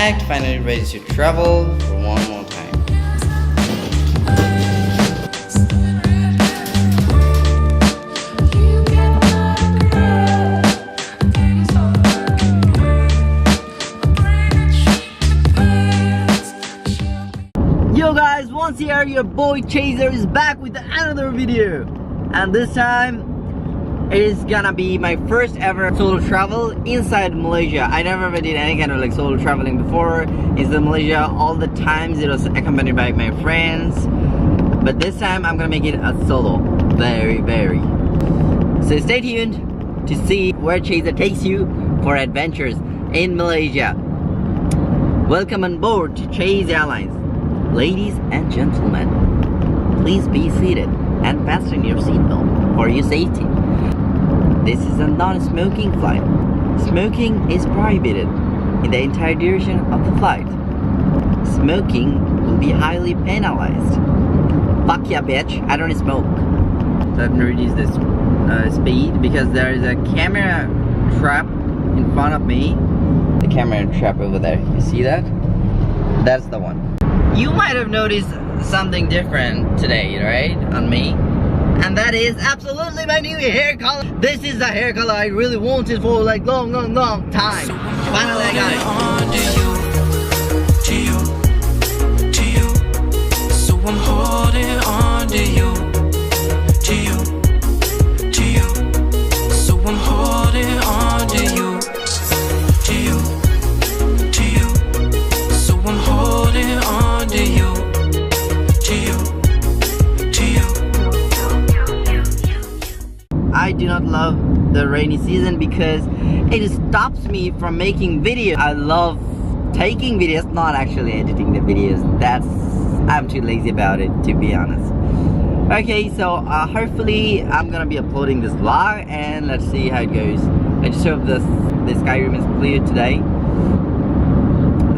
packed, finally ready to travel for one more time. Yo guys, once here your boy Chazer is back with another video, and this time it is gonna be my first ever solo travel inside Malaysia. I never ever did any kind of like solo traveling before inside Malaysia. All the times it was accompanied by my friends, but this time I'm gonna make it a solo. Very. So stay tuned to see where Chazer takes you for adventures in Malaysia. Welcome on board to Chaze Airlines. Ladies and gentlemen, please be seated and fasten your seatbelt for your safety. This is a non-smoking flight. Smoking is prohibited in the entire duration of the flight. Smoking will be highly penalized. Fuck yeah, bitch, I don't smoke. Let me reduce this speed because there is a camera trap in front of me. The camera trap over there, you see that? That's the one. You might have noticed something different today, right, on me, and that is absolutely my new hair color. This is the hair color I really wanted for like long time. Finally I got it. To you, so I'm holding on to you, so I'm holding on to you, so I'm holding on to you. I do not love the rainy season because it stops me from making videos. I love taking videos, not actually editing the videos. I'm too lazy about it, to be honest. Okay, so hopefully I'm gonna be uploading this vlog and let's see how it goes. I just hope the sky room is clear today,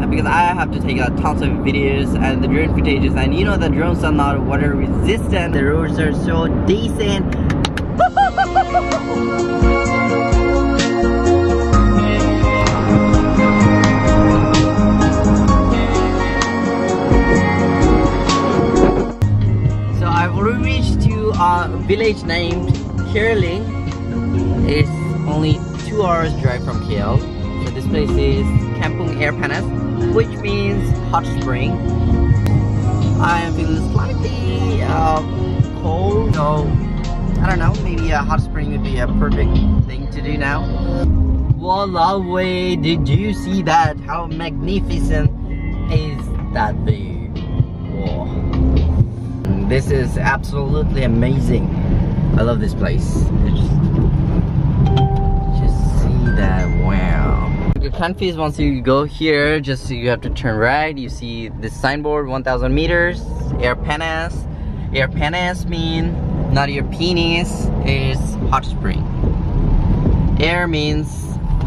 because I have to take tons of videos and the drone footages, and you know the drones are not water resistant. The roads are so decent. So I've already reached to a village named Kerling. It's only 2 hours drive from KL. So this place is Kampung Air Panas, which means hot spring. I am feeling slightly cold, so I don't know, maybe a hot spring would be a perfect thing to do now. Walaway, did you see that? How magnificent is that view? Whoa. This is absolutely amazing. I love this place. Just see that, wow. You're confused once you go here, just you have to turn right. You see this signboard, 1000 meters, Air Panas. Air Panas mean not your penis, is hot spring. Air means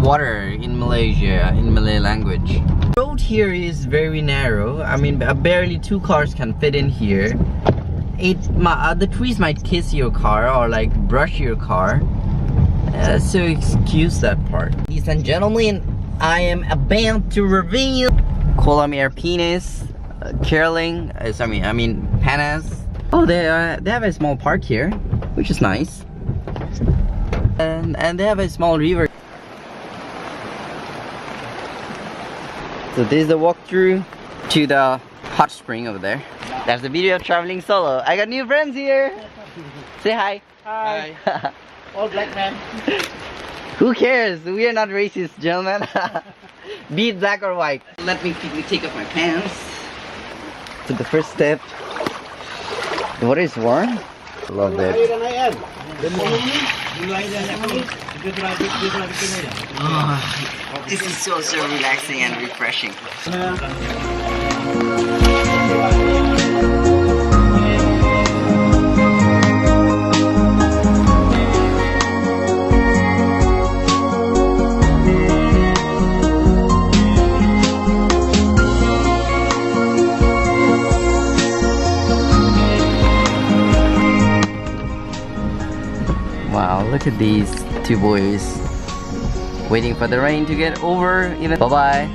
water in Malaysia, in Malay language. The road here is very narrow. I mean, barely 2 cars can fit in here. The trees might kiss your car or like brush your car. So excuse that part. Ladies and gentlemen, I am about to reveal Kolam Air Penis, Kerling, I mean Panas. Oh, they have a small park here, which is nice, and they have a small river. So this is the walkthrough to the hot spring over there. That's the video of traveling solo. I got new friends here. Say hi. Hi. All black men. Who cares? We are not racist, gentlemen. Be it black or white. Let me quickly take off my pants. So the first step. The water is warm. Love that. Oh, this is so relaxing and refreshing. Wow, look at these two boys waiting for the rain to get over. Even bye bye.